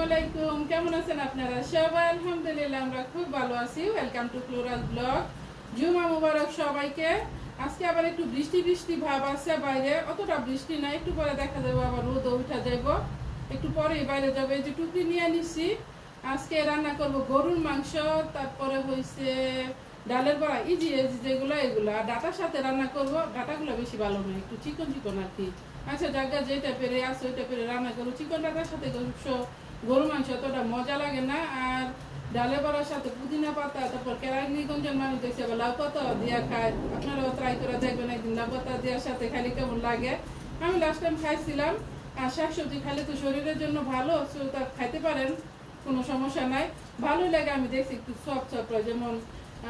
আলাইকুম, কেমন আছেন আপনারা সবাই? আলহামদুলিল্লাহ আমরা খুব ভালো আছি। Welcome to floral blog. জুমা মুবারক সবাইকে। আজকে আবার একটু বৃষ্টি বৃষ্টি ভাব আছে বাইরে, অতটা বৃষ্টি না, একটু পরে দেখা যাবে আবার রোদ উঠা যাব, একটু পরেই বাইরে যাবে। এই যে টুপি নিয়ে নিছি, আজকে রান্না করব গরুর মাংস, তারপরে হয়েছে ডালের বড়া, ইজি যেগুলো এগুলো, আর ডাটার সাথে রান্না করব। ডাটাগুলো বেশি ভালো নয়, একটু চিকন চিকন আর কি। আচ্ছা জায়গা যেটা পেরে আছে ওইটা পেরে রান্না করবো। চিকন ডাটার সাথে গরু মাংস অতটা মজা লাগে না। আর ডালে বড়ার সাথে পুদিনা পাতা, তারপর কেরানীগঞ্জের মানুষ দেখছে আবার লাউ পাতা দিয়া খায়। আপনারাও ট্রাই করে দেখবেন একদিন, লাউ পাতা দেওয়ার সাথে খালি কেমন লাগে। আমি লাস্ট টাইম খাইছিলাম। আর শাকসবজি খাইলে তো শরীরের জন্য ভালো, তা খাইতে পারেন, কোনো সমস্যা নাই, ভালোই লাগে। আমি দেখছি একটু সফট সফট, যেমন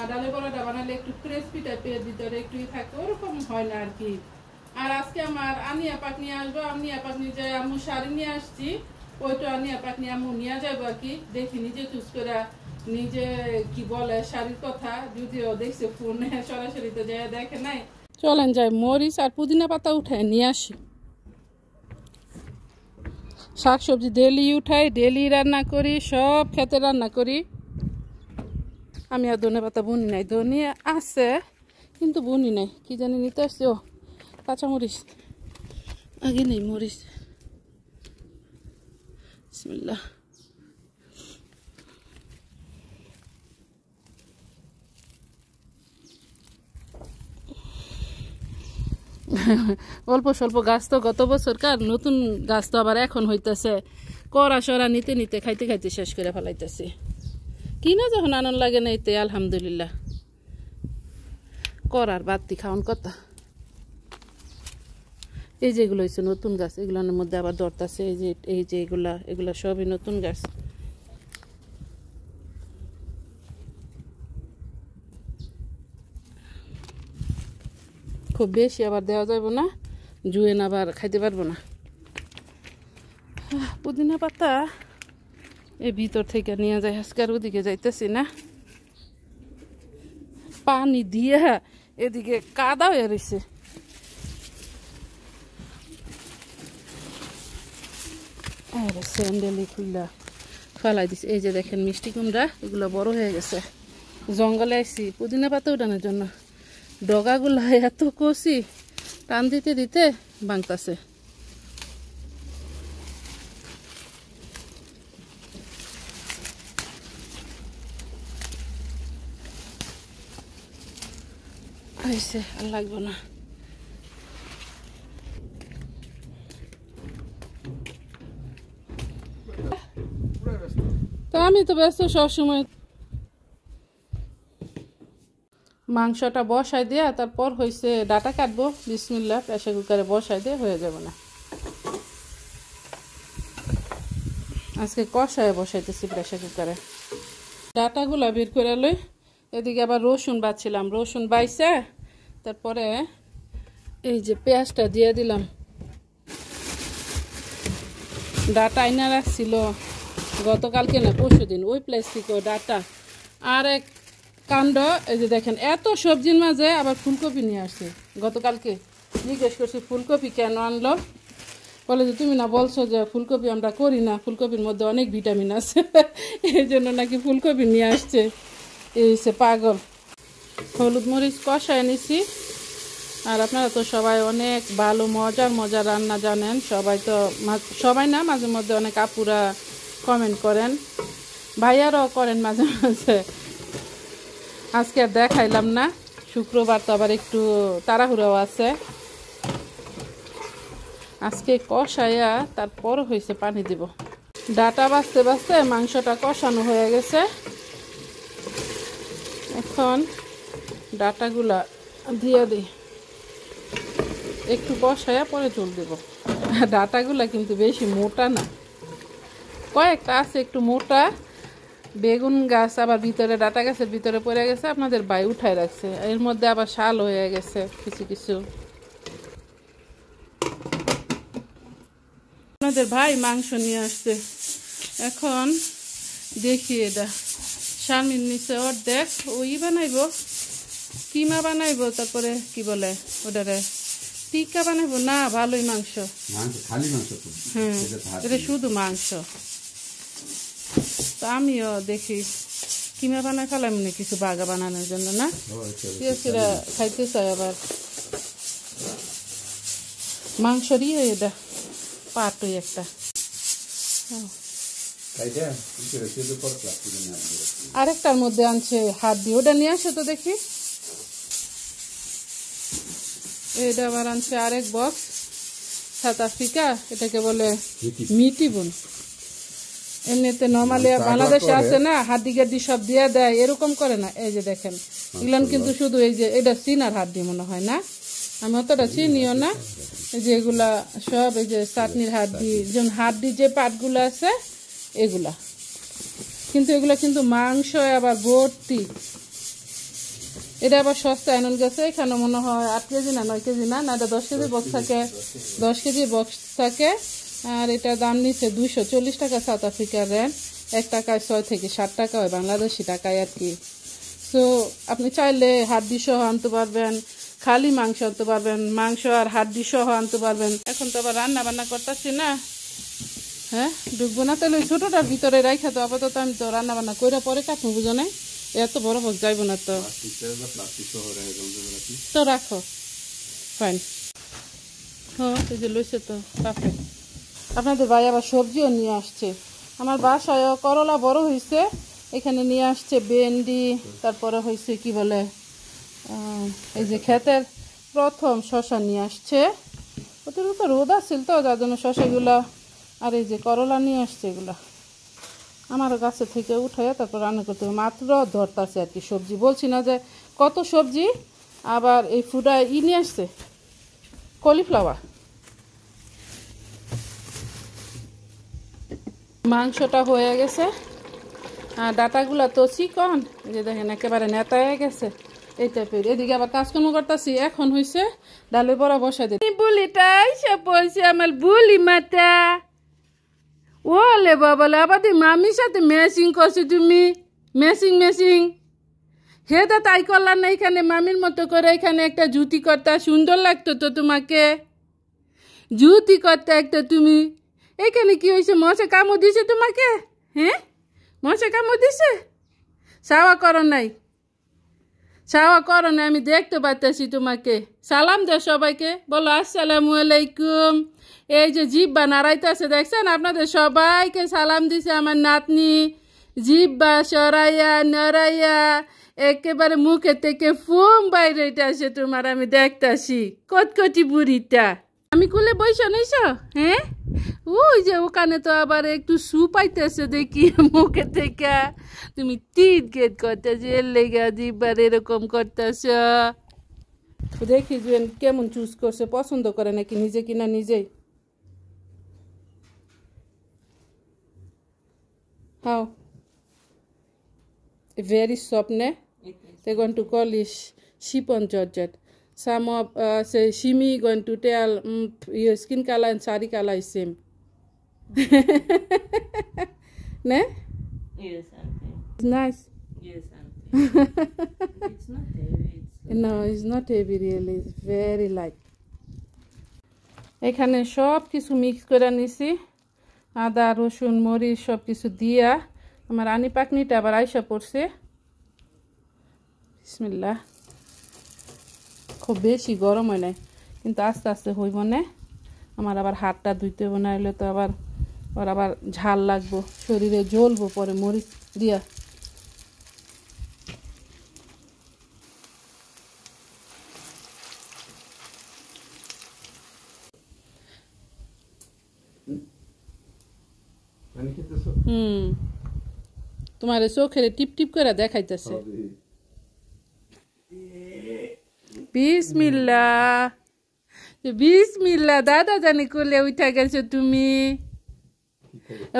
ডালে বড়াটা বানালে একটু ক্রিসপি টাইপের, ভিতরে একটু থাকে, ওরকম হয় না আর কি। আর আজকে আমার আনিয়া পাক নিয়ে আসবো। আনিয়া পাক নিয়ে যাই, আম্মু শাড়ি নিয়ে আসছি, ওইটা আনিয়া পাক নিয়ে আম্মু নিয়ে যাবো আর কি। দেখি নিজে চুজ করে, নিজে কি বলে শাড়ির কথা, যদিও দেখছে ফোনে, সরাসরি তো যাই দেখে নাই। চলেন যাই, মরিচ আর পুদিনা পাতা উঠায় নিয়ে আসি। শাকসবজি ডেলি উঠাই, ডেলি রান্না করি, সব খেতে রান্না করি। আমি আর ধনে পাতা বুনি নাই, ধনিয়া আছে কিন্তু বুনি নাই, কি জানি নিতে আসছি। ও কাঁচা মরিচ আগে নেই, মরিচ বিসমিল্লাহ। অল্প স্বল্প গাছ তো গত বছরকার, নতুন গাছ তো আবার এখন হইতেছে। কড়া সরা নিতে নিতে খাইতে খাইতে শেষ করে ফেলাইতেছি। কিনা যখন আনন্দ লাগে না, এতে আলহামদুলিল্লাহ। করার বাড়তি খাওয়ান কথা। এই যেগুলো হয়েছে নতুন গাছ, এগুলোর মধ্যে আবার দরতাছে। এই যে এগুলা সবই নতুন গাছ। খুব বেশি আবার দেওয়া যাবে না, জুয়েন আবার খাইতে পারবো না। পুদিনা পাতা এই ভিতর থেকে নিয়ে যায়, আজকার ওদিকে যাইতেছি না, পানি দিয়ে এদিকে কাদা হয়ে রয়েছে। স্যান্ডেলি খুললা ফেলাই দিছে। এই যে দেখেন মিষ্টি কুমড়া, এগুলো বড় হয়ে গেছে। জঙ্গলে আইছি পুদিনা পাতা উঠানোর জন্য, ডগাগুলা এত কষি, টান দিতে দিতে ভাঙতাছে। হয়েছে, আর লাগবো না। তো আমি তো ব্যস্ত সবসময়। মাংসটা বসাই দিয়া তারপর হয়েছে ডাটা কাটবো। বিসমিল্লাহ, প্রেসার কুকারে বসাই দিয়ে হয়ে যাবে না। আজকে কষায় বসাইতেছি প্রেসার কুকারে। ডাটাগুলা বের করে লই। এদিকে আবার রসুন বাছছিলাম, রসুন বাইছে তারপরে এই যে পেঁয়াজটা দিয়ে দিলাম। ডাটা আইনা রাখছিল গতকালকে না পরশু দিন, ওই প্লাস্টিক ডাটা। আর এক কাণ্ড, এই যে দেখেন এত সবজির মাঝে আবার ফুলকপি নিয়ে আসছে। গতকালকে জিজ্ঞেস করছি ফুলকপি কেন আনলো, বলে যে তুমি না বলছো যে ফুলকপি আমরা করি না, ফুলকপির মধ্যে অনেক ভিটামিন আছে, এই জন্য নাকি ফুলকপি নিয়ে আসছে। এই সে পাগল। হলুদ মরিচ কষায় নিছি। আর আপনারা তো সবাই অনেক ভালো মজার রান্না জানেন, সবাই না, মাঝে মধ্যে অনেক আপুরা কমেন্ট করেন, ভাইয়ারাও করেন মাঝে মাঝে। আজকে আর দেখাইলাম না, শুক্রবার তো আবার একটু তাড়াহুড়াও আছে। আজকে কষাইয়া তারপর হয়েছে পানি দিব। ডাটা বাছতে বাছতে মাংসটা কষানো হয়ে গেছে। এখন ডাটাগুলা দিয়ে দিই, একটু কষাইয়া পরে ঝোল দেব। ডাটাগুলা কিন্তু বেশি মোটা না, কয়েকটা আছে একটু মোটা। বেগুন গাছ আবার ভিতরে, ডাটা গাছের ভিতরে পড়ে গেছে, আপনাদের ভাই উঠায় রাখছে, এর মধ্যে আবার শাল হয়ে গেছে কিছু কিছু। আপনাদের ভাই মাংস নিয়ে আসছে। এখন দেখি, এটা শারমিন নিচে অর্ধেক, ওই বানাইবো, কিমা বানাইবো, তারপরে কি বলে ওটারে টিক্কা বানাইবো না। ভালোই মাংস, হ্যাঁ, এটা শুধু মাংস। তো আমিও দেখি কিমা বানায় ফেলাম না কিছু বাগা বানানোর জন্য না পিয়াসিরা খাইতে চায় আবার মাংসরই এটা পাটই একটা আরেকটার মধ্যে আনছে হাত দিয়ে ওটা নিয়ে আসে তো দেখি এটা আবার আনছে আরেক বক্স সাউথ আফ্রিকা এটাকে বলে মিটি বোন এমনিতে নর্মালি বাংলাদেশে আছে না হাড্ডি গাড্ডি সব দিয়ে দেয় এরকম করে না এই যে দেখেন এগুলান কিন্তু শুধু এই যে এটা সিনার হাড্ডি মনে হয় না আমি অতটা চিনিও না এই যে এগুলা সব এই যে চাটনির হাড্ডি যেমন হাড্ডি যে পাটগুলো আছে এগুলা কিন্তু এগুলা কিন্তু মাংস আবার ভর্তি এটা আবার সস্তা এনন গেছে এখানে মনে হয় 8 কেজি না 9 কেজি না এটা 10 কেজি বক্স থাকে 10 কেজি বক্স থাকে আর এটা দাম নিচ্ছে 240 টাকা সাউথ আফ্রিকার রেন্ট 1 টাকায় 6 থেকে 7 টাকা হয় বাংলাদেশি টাকায় আর কি সো আপনি চাইলে হাড্ডি সহ আনতে পারবেন খালি মাংস আনতে পারবেন মাংস আর হাড্ডি সহ আনতে পারবেন এখন তো আবার রান্না বান্না করতেছি না হ্যাঁ ডুববো না তাহলে ছোটটার ভিতরে রাখা তো আপাতত আমি তো রান্না বান্না করে পরে কাটবো বুঝো না এত বড় বক্স যাইবো না তো তো রাখো ফাইন হ্যাঁ এই যে লইছে তো পারফেক্ট আপনাদের ভাই আবার সবজিও নিয়ে আসছে আমার বাসায় করলা বড় হয়েছে এখানে নিয়ে আসছে ভেন্ডি তারপরে হয়েছে কি বলে এই যে ক্ষেতের প্রথম শসা নিয়ে আসছে ওদের তো রোদ আসছিল তো যার জন্য শসাগুলা আর এই যে করলা নিয়ে আসছে এগুলা আমার গাছে থেকে উঠে তারপর রান্না করতে হবে মাত্র ধরতেছে আর কি সবজি বলছি না যে কত সবজি আবার এই ফুডা নিয়ে আসছে কলিফ্লাওয়ার মাংসটা হয়ে গেছে আর ডাটাগুলা তো চিকন এই যে দেখেন একেবারে নেতা হয়ে গেছে এই টাইপের এদিকে আবার কাজকর্ম করতেছি এখন হয়েছে ডালে বড়া বসা দিই বুলিটাই সে বলছে আমার বুলি মাতা ওলে বাবালে আবার তুই মামির সাথে ম্যাচিং করছো তুমি ম্যাচিং হেদা তাই করলাম না এখানে মামির মতো করে এখানে একটা জুতি করতে সুন্দর লাগতো তো তোমাকে জুতি করতে একটা তুমি এখানে কি হয়েছে মশা কামড় দিছে তোমাকে হ্যাঁ মশা কামড় দিছে সাওয়া করো নাই আমি দেখতে পাচ্ছি তোমাকে সালাম দে সবাইকে বলো আসসালামু আলাইকুম এই যে জিব্বা নাড়াইতেছে দেখছেন আপনাদের সবাইকে সালাম দিছে আমার নাতনি জিব্বা সরাইয়া নড়াইয়া একেবারে মুখে থেকে ফুম বাইরে আসে তোমার আমি দেখতাছি কটকটি বুড়িটা আমি কুলে বইসা নইছ হ্যাঁ ওই যে ওখানে তো আবার একটু সু পাইতেছে দেখি মুখে থেকে তুমি টিট গেট করতেছ এর লেগা জিব্বার এরকম করতেছ দেখি যে কেমন চুজ করছে পছন্দ করে নাকি নিজে কিনা নিজেই How? Very soft, ne? They're going to call it chiffon georgette. Some of say shimi going to tell your skin color and sari color is same. Ne? Yes, auntie. It's nice. Yes, auntie. It's not heavy. No, it's not heavy really. It's very light. এখানে সব কিছু mix করে নিছি আদা রসুন মরিচ সব কিছু দিয়া আমার আনি পাকনিটা আবার আইসা পড়ছে বিসমিল্লাহ খুব বেশি গরম হয় নাই কিন্তু আস্তে আস্তে হইব না আমার আবার হাতটা ধুইতে হবে না হলে তো আবার ঝাল লাগবো শরীরে জ্বলবো পরে মরিচ দিয়া তোমার চোখের টিপ টিপ করে দেখাইতেছে বিসমিল্লাহ দাদা জানি কোলে উঠা গেছো তুমি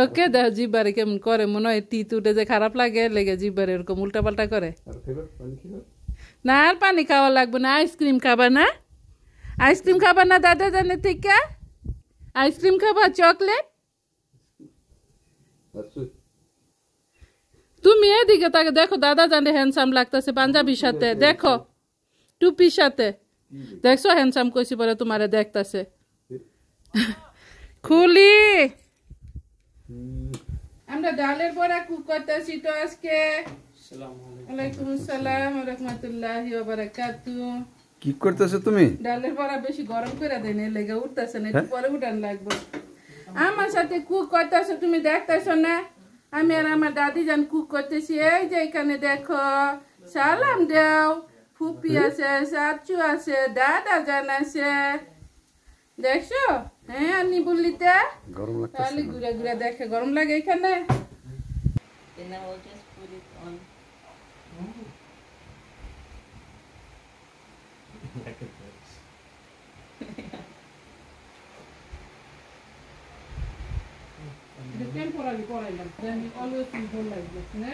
ওকে দাও জিব্বারে কেমন করে মনে হয় তিত উঠে যে খারাপ লাগে লেগে জিব্বারে এরকম উল্টা পাল্টা করে না আর পানি খাওয়া লাগবে না আইসক্রিম খাবা না দাদা জানে থেকে আইসক্রিম খাবা চকলেট তুমি এদিকে তাকে দেখো দাদা জানে হ্যান্ডসাম লাগতেছে পাঞ্জাবির সাথে দেখো টুপির সাথে দেখছো হ্যান্ডসাম কইছি পরে তোমারে দেখতেছে খুলি আমরা ডালের বড়া কুক করতেছি তো আজকে। ওয়ালাইকুম আসসালাম ওয়া রাহমাতুল্লাহি ওয়া বারাকাতুহু। কি করতেছো তুমি? ডালের বড়া বেশি গরম করে দেন, এর লেগে উঠতেছে না, একটু পরে উঠান লাগবে। আমার সাথে কুক করতেছো, তুমি দেখতেছো না? আমি আর আমার দাদি জান কুক করতেছি। এই যে এখানে দেখো, সালাম দাও। ফুপি আছে, চাচু আছে, দাদা জান আছে, দেখছো? হ্যাঁ আনি বললিতে গরম তাহলে লাগতেছে? ঘুরে ঘুরে দেখে গরম লাগে এখানে। Then I will just put it on. The temporary foreigner, then you always will hold like this, ne?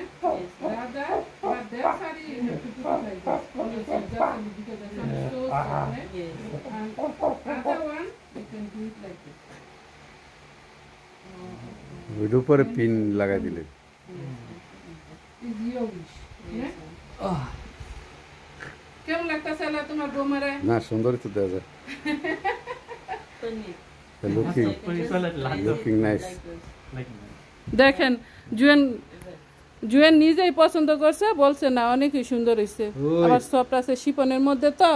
Rather, but that sari you have to put it like this. Always adjust it because the sun is so soft, ne? Yes. And other one, you can do it like this. ওইটার উপরে pin লাগাই দিলে। Is your wish, ne? কেমন লাগতেছে আল্লাহ তোমার বৌমারে? না, সুন্দরই তো দেওয়া যায়। Funny. Looking nice. দেখেন জুয়েন নিজেই পছন্দ করছে, বলছে না অনেকই সুন্দর হয়েছে। আবার সফট আছে শিপনের মধ্যে তো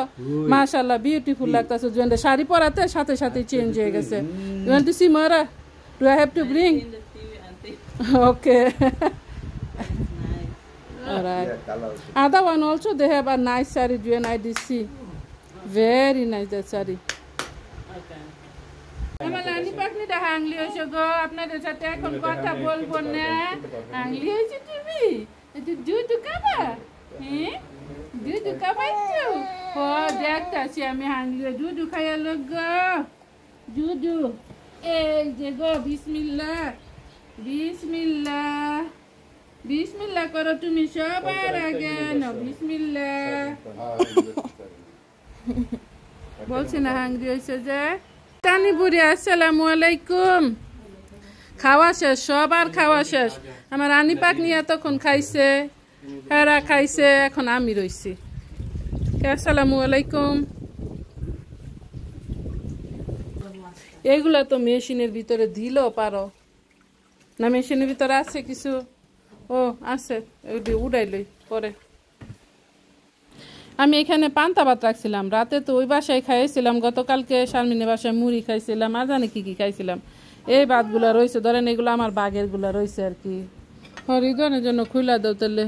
মাশাআল্লাহ বিউটিফুল লাগতেছে। জুয়েনটা শাড়ি পরাতে সাথে সাথে চেঞ্জ হয়ে গেছে। You want to see Mara? Do I have to bring? In the TV, auntie. Okay. Nice. Alright. Other one also they have a nice saree, Juen I did see. Very nice that saree. Okay. আমার রানী পাখনিটা হাংলি হয়েছে গো, আপনাদের সাথে এখন কথা বলবো না। হাংলি হয়েছে তুমি? দুধ খাবা? হ্যাঁ দুধ খাবাইছো? ও দেখতেছি আমি হাংলি দুধ খাইয়া লোক গো। দুধ এই যে গো, বিসমিল্লাহ বিসমিল্লাহ বিসমিল্লাহ করো তুমি সবার আগে না, বিসমিল্লাহ। বলছি না হাংরি হয়েছে যে। টানিপুরি আসসালামু আলাইকুম। খাওয়া শেষ, সবার খাওয়া শেষ। আমার রানী পাখনি এতক্ষণ খাইছে, এরা খাইছে, এখন আমি রইছি। আসসালামু আলাইকুম। এগুলা তো মেশিনের ভিতরে দিলেও পারো না, মেশিনের ভিতরে আছে কিছু। ও আছে, উড়াইলই পরে। আমি এখানে পান্তা ভাত রাখছিলাম, রাতে তো ওই বাসায় খাইছিলাম, গতকালকে শারমিনের বাসায় মুড়ি খাইছিলাম, আর জানি কি কি খাইছিলাম। এই ভাতগুলা রয়েছে, ধরেন এগুলো আমার বাগের গুলা রয়েছে আর কি। হরিদনের জন্য খুলা দাও তাহলে।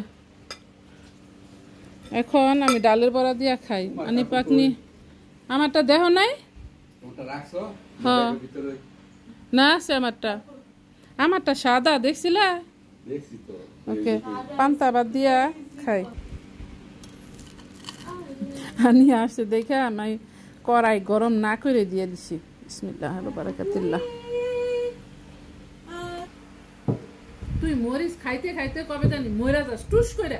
এখন আমি ডালের বড়া দিয়া খাই। আনি পাকনি আমারটা দেহ নাই? হ্যাঁ না আছে আমারটা সাদা, দেখছিলা? ওকে, পান্তা ভাত দিয়া খাই। আনি আসছে দেখে আমি কড়াই গরম না করে দিয়ে দিছি। বিসমিল্লাহ বারাকাতুল্লাহ। তুই মরিচ খাইতে খাইতে কবে জানি মইরা যাস টুস করে।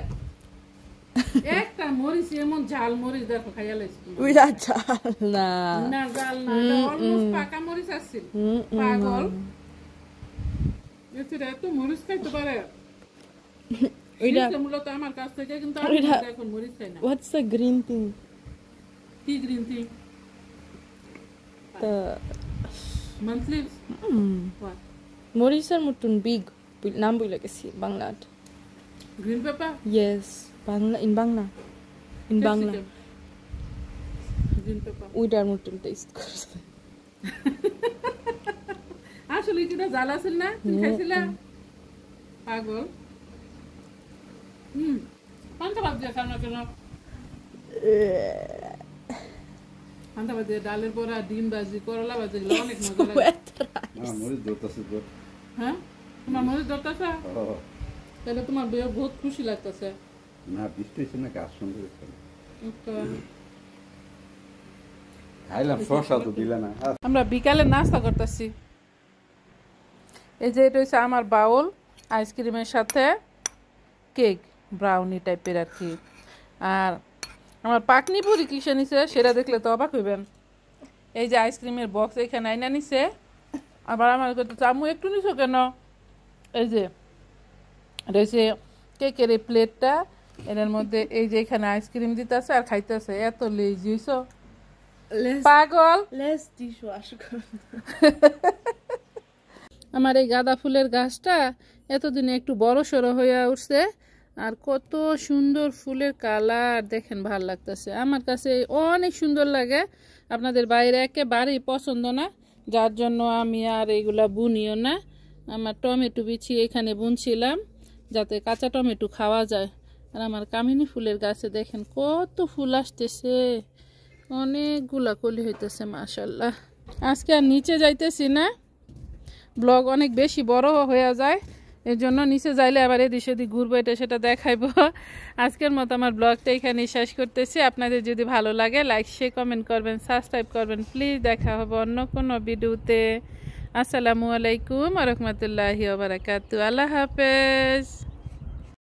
একটা মরিচ এমন ঝাল মরিচ দেখো খাইয়া লাইছি। উইরা ঝাল না, না ঝাল না, অলমোস্ট পাকা মরিচ আসছিল। পাগল এতে এত মরিচ খাইতে পারে? মূলত আমার কাছ থেকে, কিন্তু আমি এখন মরিচ খাই না। What's the green thing? কি green tea? The monthly what? মরিচের মতন big, নাম বলে গেছি বাংলাত। Green pepper? Yes, Bangla in Bangla green pepper ওইটার মতন টেস্ট করছে। আসলে কি না জ্বালা ছিল না? তুমি খাইছিলা? পাগল। পান্তা ভাত দিয়ে খাও না কেন? পান্তা ভাত দিয়ে ডালের বড়া, ডিম ভাজি, করলা ভাজি, এগুলো অনেক মজা লাগে। হ্যাঁ তোমার মরিচ ধরতেছে? তাহলে তোমার বইয়ে বহুত খুশি লাগতেছে। না, বৃষ্টি হয়েছে না, গাছ সুন্দর হয়েছে। খাইলাম, শসা তো দিলে না। আমরা বিকালে নাস্তা করতেছি। এই যে এটা হচ্ছে আমার বাউল, আইসক্রিমের সাথে কেক, ব্রাউনি টাইপের আর কি। আর আমার পাকনি পুরি কিসে নিছে সেটা দেখলে তো অবাক হইবেন। এই যে আইসক্রিমের বক্স এখানে আইনা নিছে, আবার আমার চামু একটু নিছো কেন? এই যে রয়েছে কেকের এই প্লেটটা, এর মধ্যে এই যে এখানে আইসক্রিম দিতেছে আর খাইতেছে। এত লেজি হইছো পাগল। Let's dishwash. আমার এই গাঁদা ফুলের গাছটা এতদিনে একটু বড় সড়ো হয়ে উঠছে, আর কত সুন্দর ফুলের কালার দেখেন, ভাল লাগতেছে আমার কাছে, অনেক সুন্দর লাগে। আপনাদের বাইরে একেবারেই পছন্দ না, যার জন্য আমি আর এগুলা বুনিও না। আমার টমেটো বিছি এখানে বুনছিলাম যাতে কাঁচা টমেটো খাওয়া যায়। আর আমার কামিনী ফুলের গাছে দেখেন কত ফুল আসতেছে, অনেকগুলা কলি হইতেছে মাশাল্লাহ। আজকে আর নিচে যাইতেছি না, ব্লগ অনেক বেশি বড় হয়ে যায়, এর জন্য নিচে যাইলে আবার এদিক সেদিক ঘুরবো, এটা সেটা দেখাইবো। আজকের মতো আমার ব্লগটা এখানে শেষ করতেছি। আপনাদের যদি ভালো লাগে লাইক শেয়ার কমেন্ট করবেন, সাবস্ক্রাইব করবেন প্লিজ। দেখা হবে অন্য কোনো ভিডিওতে। আসসালামু আলাইকুম ওয়া রাহমাতুল্লাহি ওয়া বারাকাতুহু। আল্লাহ হাফেজ।